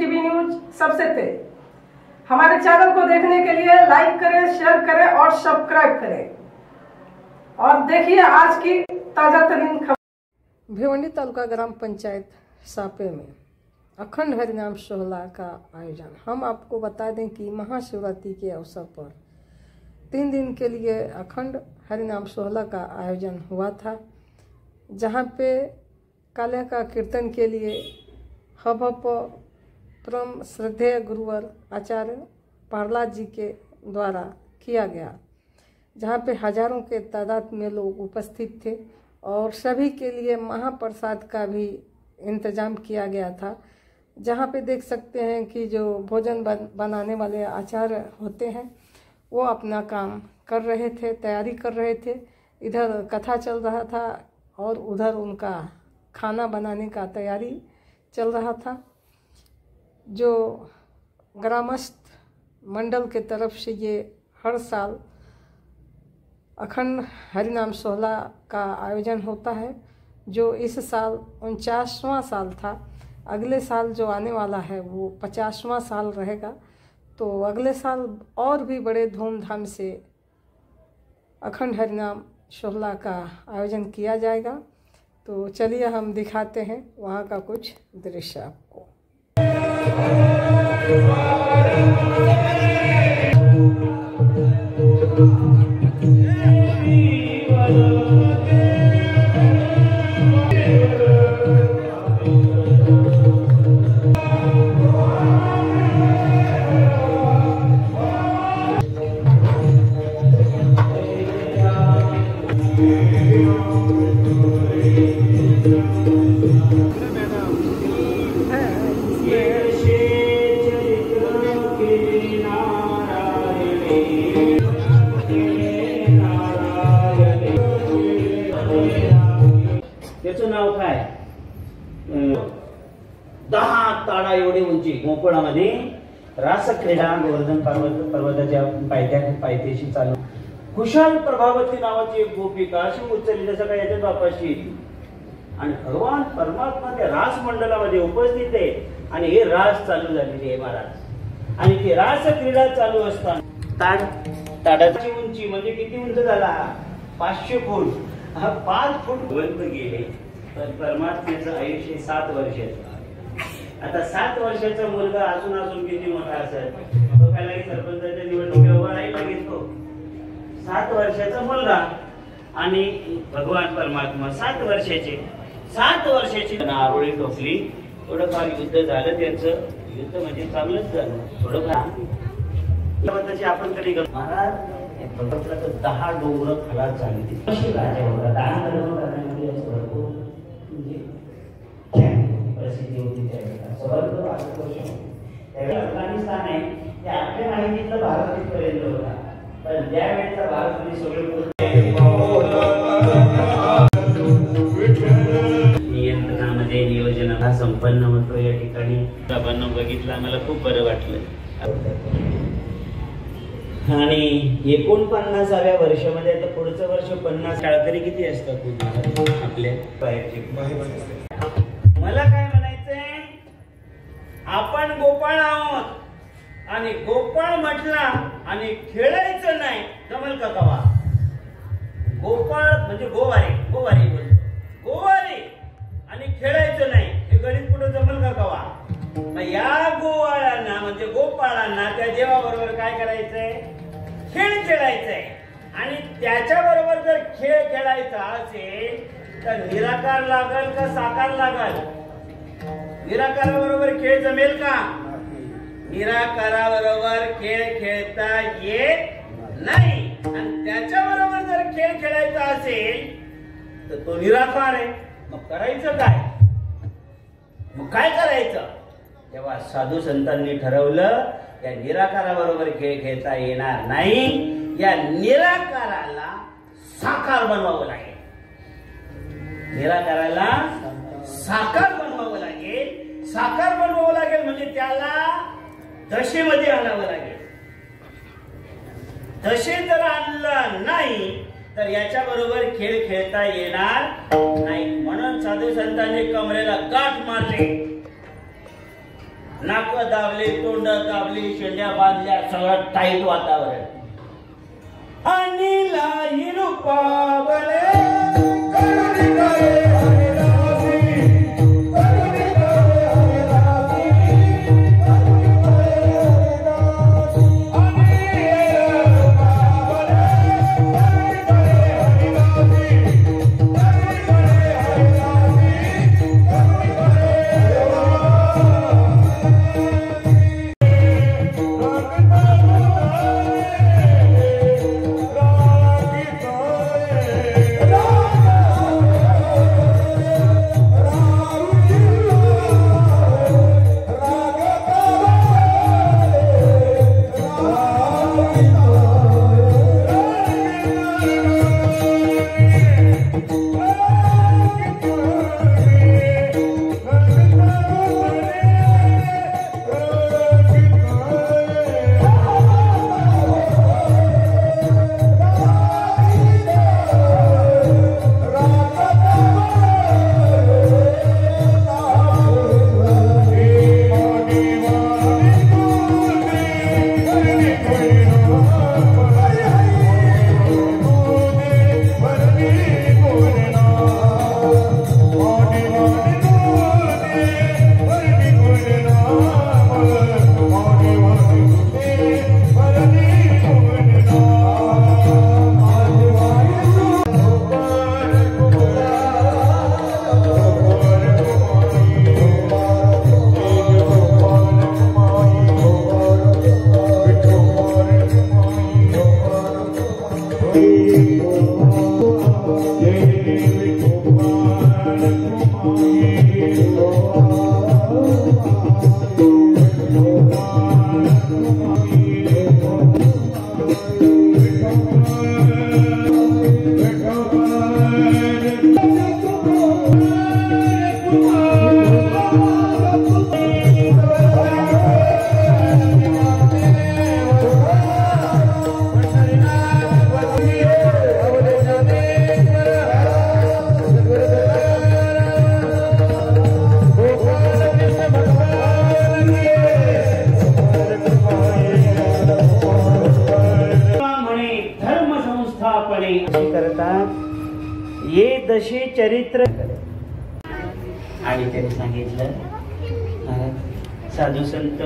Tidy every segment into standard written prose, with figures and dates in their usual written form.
TV news सबसे तेज। हमारे चैनल को देखने के लिए लाइक करें, शेयर करें और सब्सक्राइब करें और देखिए आज की ताजा तरीन खबर। भिवंडी तालुका ग्राम पंचायत सापे में अखंड हरिनाम सोहला का आयोजन। हम आपको बता दें कि महाशिवरात्रि के अवसर पर 3 दिन के लिए अखंड हरिनाम सोहला का आयोजन हुआ था, जहां पे काल्या का कीर्तन के लिए हब परम श्रद्धेय गुरुवर आचार्य प्रहलाद जी के द्वारा किया गया, जहाँ पे हजारों के तादाद में लोग उपस्थित थे और सभी के लिए महाप्रसाद का भी इंतजाम किया गया था। जहाँ पे देख सकते हैं कि जो भोजन बनाने वाले आचार्य होते हैं वो अपना काम कर रहे थे, तैयारी कर रहे थे। इधर कथा चल रहा था और उधर उनका खाना बनाने का तैयारी चल रहा था। जो ग्रामस्थ मंडल के तरफ से ये हर साल अखंड हरिनाम सोहला का आयोजन होता है, जो इस साल 49वां साल था। अगले साल जो आने वाला है वो 50वां साल रहेगा, तो अगले साल और भी बड़े धूमधाम से अखंड हरिनाम सोहला का आयोजन किया जाएगा। तो चलिए हम दिखाते हैं वहाँ का कुछ दृश्य आपको। त्याचं नाव काय 10 ताडा एवढी उंची गोकुळामध्ये रास क्रीडा गोवर्धन पर्वताच्या पायथ्याशी चालू खुशाल प्रभावती नावाची एक गोपिका अशी उचलली, जसं काय याच्या बापाशी, आणि भगवान परमात्मा त्या रास मंडलामध्ये उपस्थित आहे आणि हे रास चालू झालेली आहे महाराज। आणि ती रास क्रीडा चालू असताना ताडाची उंची म्हणजे किती उंच झाला? 500 फूट। 5 फूट बंद गेले तर परमात्म्याचं आयुष्य 7 वर्षाचं। आता 7 वर्षाचा मुलगा असून किती मोठा असेल, तो काही सरपंचाच्या निवडणुकीत उभा राहिला घेतो। 7 वर्षाचा मुलगा आणि भगवान परमात्मा 7 वर्षाची आरोळी टोकली। थोडंफार युद्ध झालं त्यांचं, युद्ध म्हणजे चांगलंच झालं थोडंफार। आपण कधी महाराज 10 डोंगर खलास झाली प्रसिद्धी होती त्यावेळी। अफगाणिस्तान आहे ते आपल्या माहितीतलं भारत पर्यंत होता, पण त्यावेळेचा भारत नियंत्रणामध्ये नियोजनाला संपन्न होतो। या ठिकाणी बाबांना बघितलं, मला खूप बरं वाटलं। आणि 49व्या वर्षामध्ये आता पुढचं वर्ष 50 काळकरी किती असतात आपल्या बाहेरचे? मला काय म्हणायचंय, आपण गोपाळ आहोत आणि गोपाळ म्हटला आणि खेळायचं नाही जमल का कवा? गोपाळ म्हणजे गोवारी बोलतो, गोवारी आणि खेळायचं नाही हे गणित कुठं जमल का कवा? या गोवाळांना म्हणजे गोपाळांना त्या देवाबरोबर काय करायचंय? खेळ खेळायचंय। आणि त्याच्या बरोबर जर खेळ खेळायचा असेल तर निराकार लागल का साकार लागल? निराकाराबरोबर खेळ जमेल का? निराकाराबरोबर खेळ खेळता येत नाही। आणि त्याच्या बरोबर जर खेळ खेळायचा असेल तर तो निराकार आहे। मग करायचं काय? मग काय करायचं? तेव्हा साधू संतांनी ठरवलं या निराकाराबरोबर खेळ खेळता येणार नाही, या निराकाराला साकार बनवावं लागेल। निराकाराला साकार बनवावं लागेल। साकार बनवावं लागेल म्हणजे त्याला दशेमध्ये आणावं लागेल। दशे जर आणलं नाही तर याच्या बरोबर खेळ खेळता येणार नाही। म्हणून साधू संतांनी कमरेला गाठ मारले नाक दाबले, तोंड दाबली, शेंड्या बांधल्या, सगळं टाईट वातावरण. आणि लाई रूपावले ये दशे चरित्र. आणि त्यांनी सांगितलं साधू संत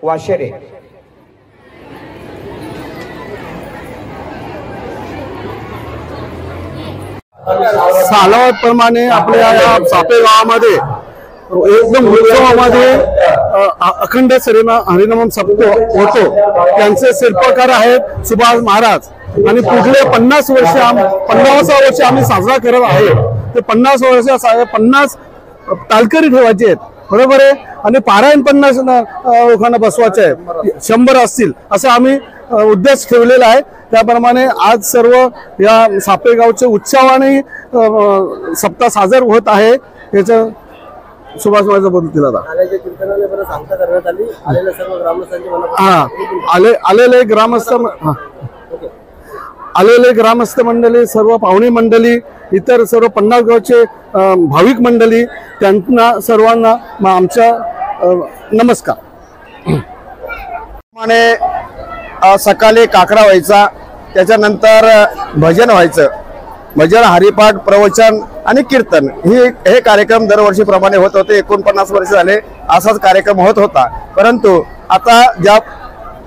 वाशेरे। सालावतप्रमाणे आपल्या या सापे गावामध्ये एकदम उत्सवामध्ये अखंड हरिनाम सप्ताह होतो। त्यांचे शिल्पकार आहेत सुभाष महाराज आणि पुढले 50 वर्ष आम्ही साजरा करत आहे। ते 50 वर्ष 50 तालकरी ठेवायचे आहेत, बरोबर आहे, आणि पारायण 50 लोकांना बसवायचे आहे, 100 असतील असं आम्ही उद्देश ठेवलेला आहे। त्याप्रमाणे आज सर्व या सापेगावचे उत्सवाने सप्ताह साजर होत आहे। याचं सुभाष महाराज बोलतील आता। आलेले ग्रामस्थ मंडळी, सर्व पाहुणे मंडळी, इतर सर्व 50 गावचे भाविक मंडळी, त्यांना सर्वांना आमचा नमस्कार। सकाळी काकडा व्हायचा, त्याच्यानंतर भजन व्हायचं, भजन, हरिपाठ, प्रवचन आणि कीर्तन हे कार्यक्रम दरवर्षीप्रमाणे होत होते। 49 वर्ष झाले असाच कार्यक्रम होत होता। परंतु आता ज्या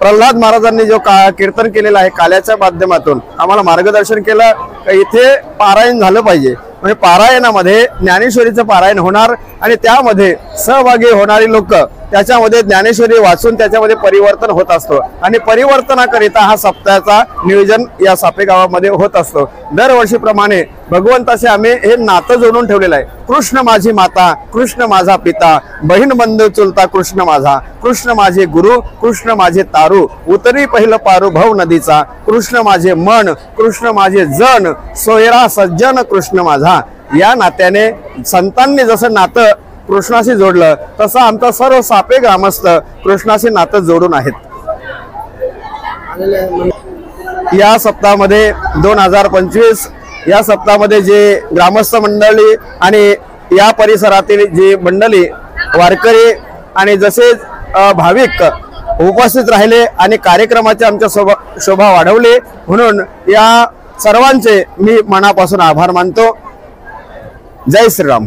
प्रल्हाद महाराजांनी जो कीर्तन केलेला आहे काल्याच्या माध्यमातून आम्हाला मार्गदर्शन केलं की इथे पारायण झालं पाहिजे, म्हणजे पारायणामध्ये ज्ञानेश्वरीचं पारायण होणार आणि त्यामध्ये सहभागी होणारी लोक त्याच्यामध्ये ज्ञानेश्वरी वाचून त्याच्यामध्ये परिवर्तन होत असतो आणि परिवर्तनाकरिता हा सप्ताहाचा नियोजन या सापे गावामध्ये होत असतो। दरवर्षीप्रमाणे भगवंताशी आम्ही हे नातं जोडून ठेवलेलं आहे। कृष्ण माझी माता, कृष्ण माझा पिता, बहीण बंधू चुलता कृष्ण माझा, कृष्ण माझे गुरु, कृष्ण माझे तारू, उतरी पहिलं पारू भव नदीचा, कृष्ण माझे मन, कृष्ण माझे जन, सोयरा सज्जन कृष्ण माझा। या नात्याने संतांनी जसं नातं कृष्णाशी जोडलं तसं आमचा सर्व सापे ग्रामस्थ कृष्णाशी नातं जोडून आहेत। या सप्ताहामध्ये 2025 या सप्ताहामध्ये जे ग्रामस्थ मंडळी आणि या परिसरातील जी मंडळी वारकरी आणि जसे भाविक उपस्थित राहिले आणि कार्यक्रमाचे आमच्या शोभा वाढवली, म्हणून या सर्वांचे मी मनापासून आभार मानतो। जय श्रीराम।